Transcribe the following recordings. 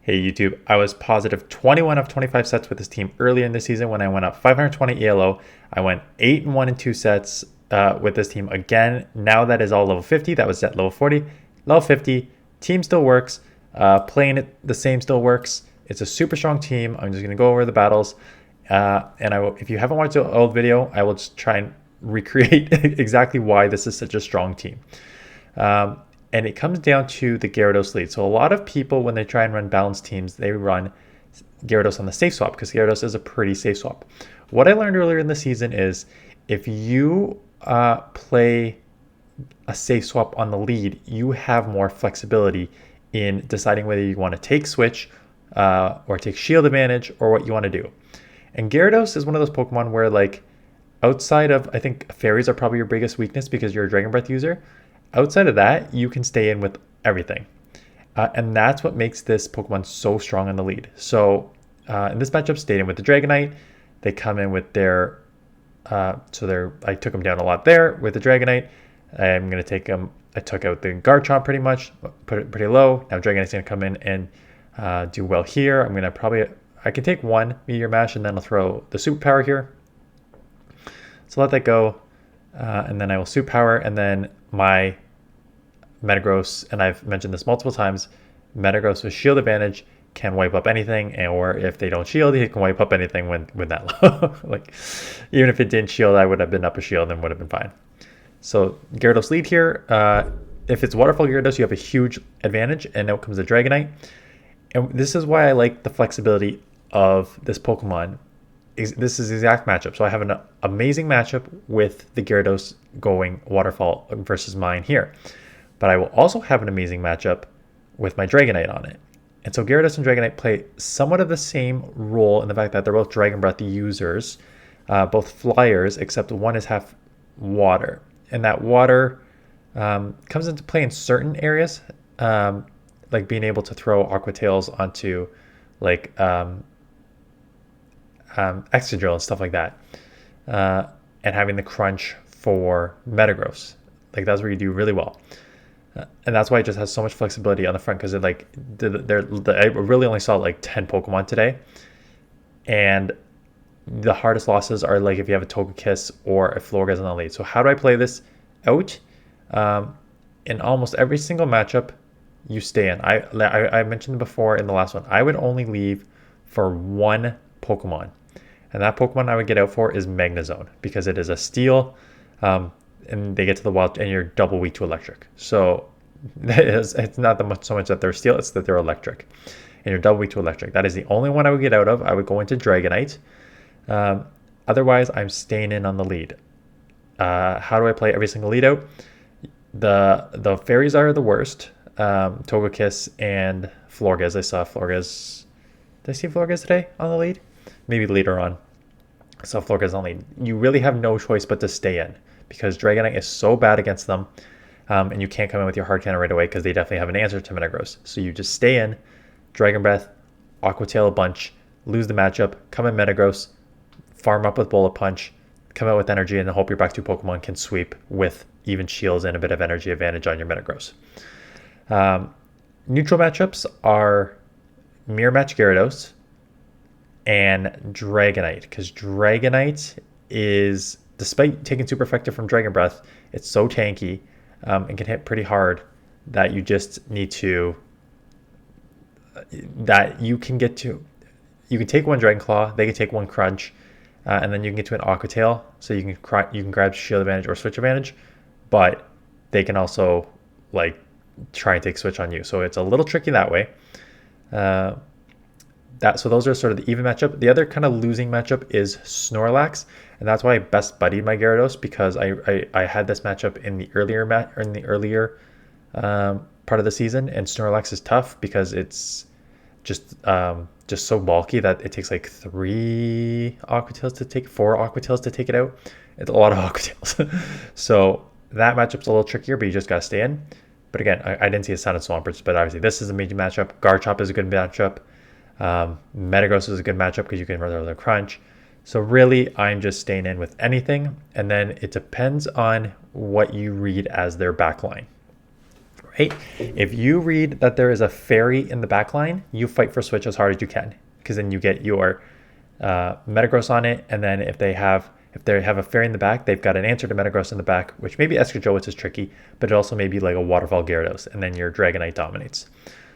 Hey YouTube, I was positive 21 of 25 sets with this team earlier in the season when I went up 520 ELO. I went 8 and 1 in 2 sets with this team again. Now that is all level 50. That was at level 40. Level 50, team still works. Playing it the same still works. It's a super strong team. I'm just going to go over the battles. And I will, if you haven't watched the old video, I will just try and recreate exactly why this is such a strong team. And it comes down to the Gyarados lead. So a lot of people, when they try and run balanced teams, they run Gyarados on the safe swap because Gyarados is a pretty safe swap. What I learned earlier in the season is if you play a safe swap on the lead, you have more flexibility in deciding whether you want to take switch or take shield advantage or what you want to do. And Gyarados is one of those Pokemon where, like, outside of, I think fairies are probably your biggest weakness because you're a Dragon Breath user. Outside of that, you can stay in with everything. And that's what makes this Pokemon so strong on the lead. So in this matchup, stayed in with the Dragonite. They come in with their, I took them down a lot there with the Dragonite. I'm going to take them, I took out the Garchomp pretty much, put it pretty low. Now Dragonite's going to come in and do well here. I'm going to I can take one Meteor Mash and then I'll throw the Superpower here. So let that go. And then I will Superpower, and then my Metagross, and I've mentioned this multiple times, Metagross with shield advantage can wipe up anything, or if they don't shield, he can wipe up anything when that low. Like, even if it didn't shield, I would have been up a shield and would have been fine. So Gyarados lead here. If it's Waterfall Gyarados, you have a huge advantage, and out comes the Dragonite. And this is why I like the flexibility of this Pokemon. This is the exact matchup. So I have an amazing matchup with the Gyarados going Waterfall versus mine here. But I will also have an amazing matchup with my Dragonite on it. And so Gyarados and Dragonite play somewhat of the same role in the fact that they're both Dragon Breath users, both flyers, except one is half water. And that water comes into play in certain areas, like being able to throw Aqua Tails onto, like, Excadrill and stuff like that, and having the crunch for Metagross. Like, that's where you do really well, and that's why it just has so much flexibility on the front, because it, like, I really only saw like 10 Pokemon today, and the hardest losses are like if you have a Togekiss or a Florges on the lead. So how do I play this out? In almost every single matchup, you stay in. I mentioned before in the last one, I would only leave for one Pokemon. And that Pokemon I would get out for is Magnezone, because it is a steel, and they get to the wild, and you're double weak to electric. So it's not so much that they're steel, it's that they're electric, and you're double weak to electric. That is the only one I would get out of. I would go into Dragonite. Otherwise, I'm staying in on the lead. How do I play every single lead out? The fairies are the worst. Togekiss and Florges. I saw Florges. Did I see Florges today on the lead? Maybe later on. I saw Florges on the lead. You really have no choice but to stay in, because Dragonite is so bad against them, and you can't come in with your hard cannon right away because they definitely have an answer to Metagross. So you just stay in, Dragon Breath, Aqua Tail a bunch, lose the matchup, come in Metagross, farm up with Bullet Punch, come out with energy, and then hope your back two Pokemon can sweep with even shields and a bit of energy advantage on your Metagross. Neutral matchups are Mirror Match Gyarados and Dragonite, because Dragonite is, despite taking super effective from Dragon Breath, it's so tanky and can hit pretty hard that you just need to, that you can get to, you can take one Dragon Claw, they can take one Crunch, and then you can get to an Aqua Tail, so you can grab shield advantage or switch advantage, but they can also, like, try and take switch on you. So it's a little tricky that way. So those are sort of the even matchup. The other kind of losing matchup is Snorlax, and that's why I best buddied my Gyarados, because I had this matchup in the earlier part of the season, and Snorlax is tough because it's just so bulky that it takes like 4 Aqua Tails to take it out. It's a lot of Aqua Tails. So that matchup's a little trickier, but you just gotta stay in. But again, I didn't see a Sun and Swampert, but obviously this is a major matchup. Garchomp is a good matchup. Metagross is a good matchup because you can run the Crunch. So really, I'm just staying in with anything. And then it depends on what you read as their backline. right? If you read that there is a fairy in the back line, you fight for switch as hard as you can, because then you get your Metagross on it, and then if they have a fairy in the back, they've got an answer to Metagross in the back, which maybe Escrow, which is tricky, but it also may be like a Waterfall Gyarados, and then your Dragonite dominates.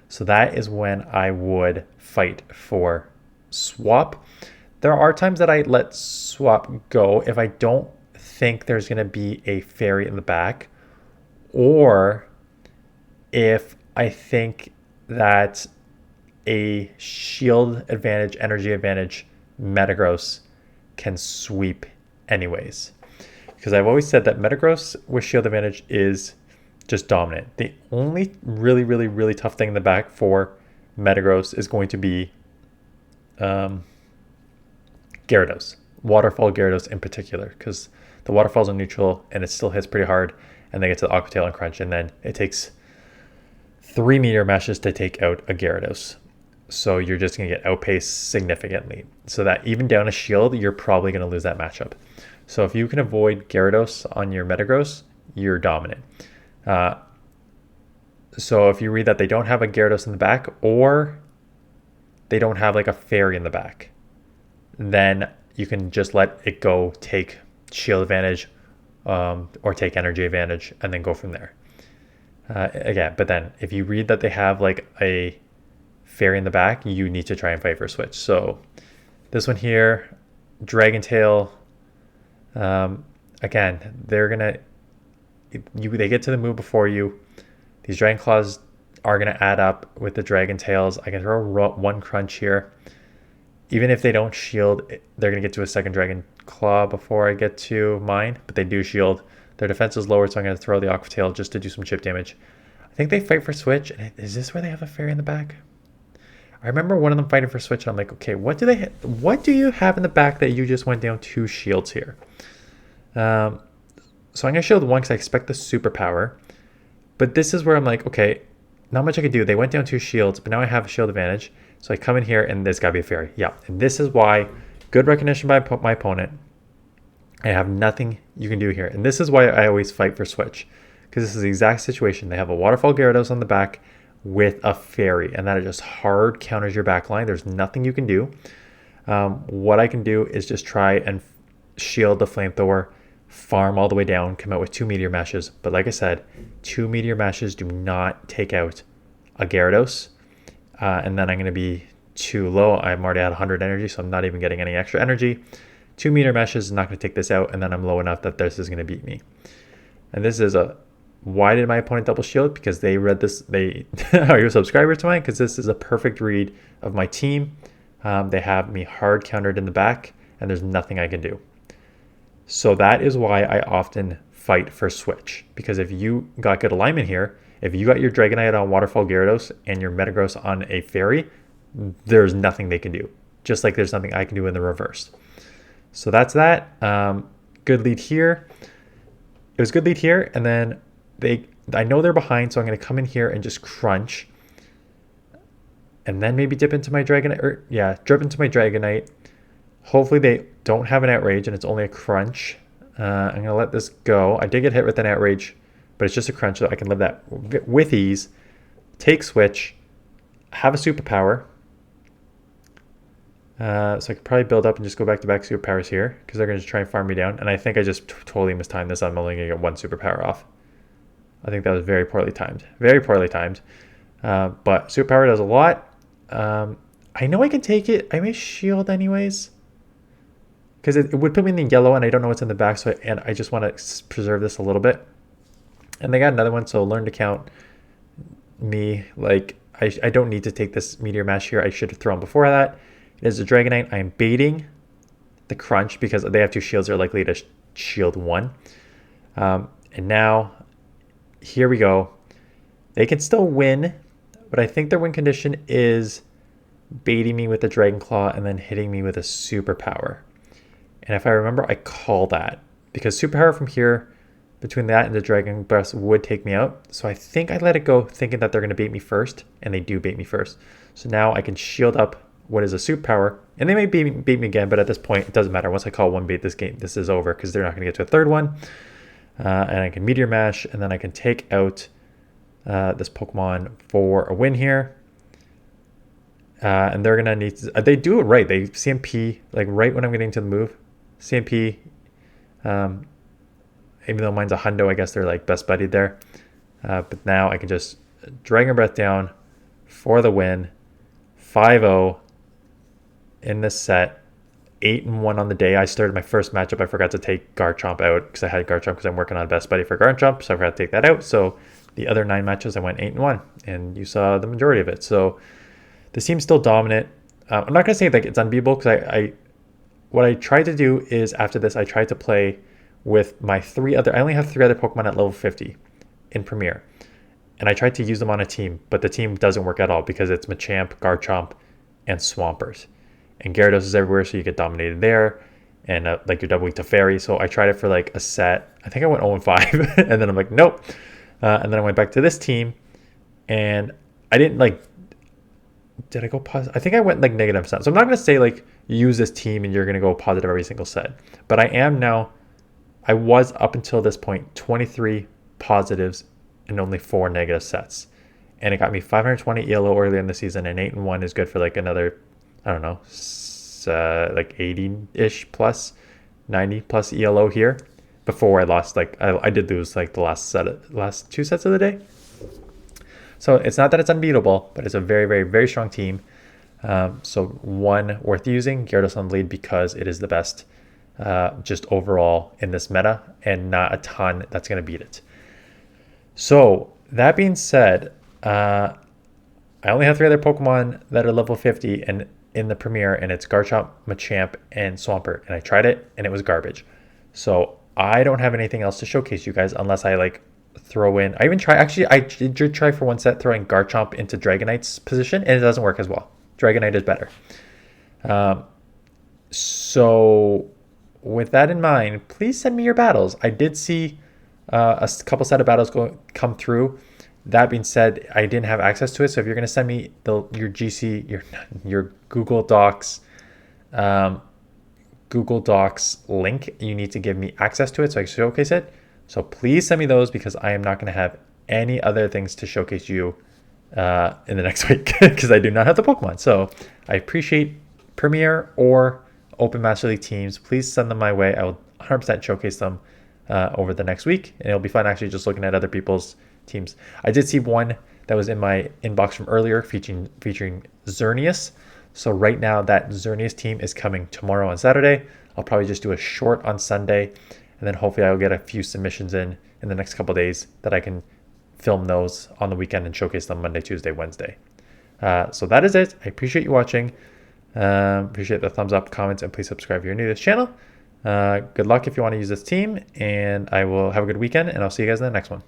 So that is when I would fight for swap. There are times that I let swap go if I don't think there's going to be a fairy in the back, or if I think that a shield advantage, energy advantage Metagross can sweep anyways. Because I've always said that Metagross with shield advantage is just dominant. The only really, really, really tough thing in the back for Metagross is going to be Gyarados. Waterfall Gyarados in particular, because the Waterfalls are neutral and it still hits pretty hard, and they get to the Aqua Tail and Crunch, and then it takes 3 Meteor Mashes to take out a Gyarados. So you're just going to get outpaced significantly. So that even down a shield, you're probably going to lose that matchup. So if you can avoid Gyarados on your Metagross, you're dominant. So if you read that they don't have a Gyarados in the back, or they don't have like a fairy in the back, then you can just let it go, take shield advantage, or take energy advantage, and then go from there. Again, but then if you read that they have like a fairy in the back, you need to try and fight for a switch. So this one here, Dragon Tail, again, they get to the move before you. These Dragon Claws are going to add up with the Dragon Tails. I can throw one Crunch here. Even if they don't shield, they're going to get to a second Dragon Claw before I get to mine, but they do shield. Their defense is lower, so I'm going to throw the Aqua Tail just to do some chip damage. I think they fight for switch. And is this where they have a fairy in the back? I remember one of them fighting for switch, and I'm like, okay, what do you have in the back that you just went down 2 shields here? So I'm going to shield 1 because I expect the superpower. But this is where I'm like, okay, not much I could do. They went down 2 shields, but now I have a shield advantage. So I come in here, and there's got to be a fairy. Yeah, and this is why good recognition by my opponent. I have nothing you can do here. And this is why I always fight for switch, because this is the exact situation. They have a Waterfall Gyarados on the back with a fairy, and that just hard counters your back line. There's nothing you can do. What I can do is just try and shield the Flamethrower, farm all the way down, come out with 2 Meteor Mashes. But like I said, 2 Meteor Mashes do not take out a Gyarados. And then I'm going to be too low. I'm already at 100 energy, so I'm not even getting any extra energy. 2 Meteor Mashes is not going to take this out, and then I'm low enough that this is going to beat me. And this is why did my opponent double shield? Because they read this, they are you a subscriber to mine? Because this is a perfect read of my team. They have me hard countered in the back, and there's nothing I can do. So that is why I often fight for switch. Because if you got good alignment here, if you got your Dragonite on Waterfall Gyarados and your Metagross on a Fairy, there's nothing they can do. Just like there's nothing I can do in the reverse. So that's that. Good lead here. It was good lead here, and then I know they're behind, so I'm going to come in here and just crunch. And then maybe dip into my Dragonite, drip into my Dragonite. Hopefully they don't have an Outrage and it's only a crunch. I'm going to let this go. I did get hit with an Outrage, but it's just a crunch, so I can live that with ease. Take switch, have a superpower. So I could probably build up and just go back-to-back superpowers here, because they're going to try and farm me down. And I think I just totally mistimed this. I'm only going to get 1 superpower off. I think that was very poorly timed. Very poorly timed. But superpower does a lot. I know I can take it. I may shield anyways, because it would put me in the yellow, and I don't know what's in the back, and I just want to preserve this a little bit. And they got another one, so learn to count me. Like, I don't need to take this Meteor Mash here. I should have thrown before that. It is a Dragonite. I am baiting the crunch because they have 2 shields. They're likely to shield 1. And now, here we go. They can still win, but I think their win condition is baiting me with the Dragon Claw and then hitting me with a superpower. And if I remember, I call that, because superpower from here, between that and the Dragon Breath, would take me out. So I think I let it go thinking that they're going to bait me first, and they do bait me first. So now I can shield up what is a superpower, and they may bait me again, but at this point, it doesn't matter. Once I call 1 bait, this is over, because they're not going to get to a third one. And I can Meteor Mash, and then I can take out this Pokemon for a win here. And they're going to need to, they do it right. They CMP, like right when I'm getting to the move. CMP, even though mine's a hundo, I guess they're like best buddied there. But now I can just Dragon Breath down for the win. 5-0 in this set. 8-1 on the day. I started my first matchup. I forgot to take Garchomp out because I had Garchomp because I'm working on best buddy for Garchomp. So I forgot to take that out. So the other 9 matches I went 8-1, and you saw the majority of it. So the team's still dominant. I'm not gonna say like it's unbeatable because I what I tried to do is after this I tried to play with my 3 other. I only have 3 other Pokemon at level 50 in Premier, and I tried to use them on a team, but the team doesn't work at all because it's Machamp, Garchomp, and Swampert. And Gyarados is everywhere, so you get dominated there. And like you're double weak to Fairy. So I tried it for like a set. I think I went 0-5. And then I'm like, nope. And then I went back to this team. And I didn't like... Did I go positive? I think I went like negative set. So I'm not going to say like use this team and you're going to go positive every single set. But I am now... I was up until this point 23 positives and only 4 negative sets. And it got me 520 ELO earlier in the season. And 8-1 is good for like another... I don't know, like 80-ish plus, 90 plus ELO here before I lost, like, I did lose like the last 2 sets of the day. So it's not that it's unbeatable, but it's a very, very, very strong team. So one worth using, Gyarados on the lead because it is the best just overall in this meta and not a ton that's going to beat it. So that being said, I only have 3 other Pokemon that are level 50 and in the Premier, and it's Garchomp, Machamp, and Swampert. And I tried it, and it was garbage. So I don't have anything else to showcase you guys unless I like throw in. I even try. Actually, I did try for one set throwing Garchomp into Dragonite's position, and it doesn't work as well. Dragonite is better. So with that in mind, please send me your battles. I did see a couple set of battles come through. That being said, I didn't have access to it. So if you're going to send me your GC, your Google Docs, link, you need to give me access to it so I can showcase it. So please send me those because I am not going to have any other things to showcase you in the next week because I do not have the Pokemon. So I appreciate Premier or Open Master League teams. Please send them my way. I will 100% showcase them over the next week. And it'll be fun actually just looking at other people's teams. I did see one that was in my inbox from earlier featuring Xerneas. So right now that Xerneas team is coming tomorrow on Saturday. I'll probably just do a short on Sunday, and then hopefully I'll get a few submissions in the next couple of days that I can film those on the weekend and showcase them Monday, Tuesday, Wednesday. So that is it. I appreciate you watching. Appreciate the thumbs up, comments, and please subscribe if you're new to this channel. Good luck if you want to use this team, and I will have a good weekend, and I'll see you guys in the next one.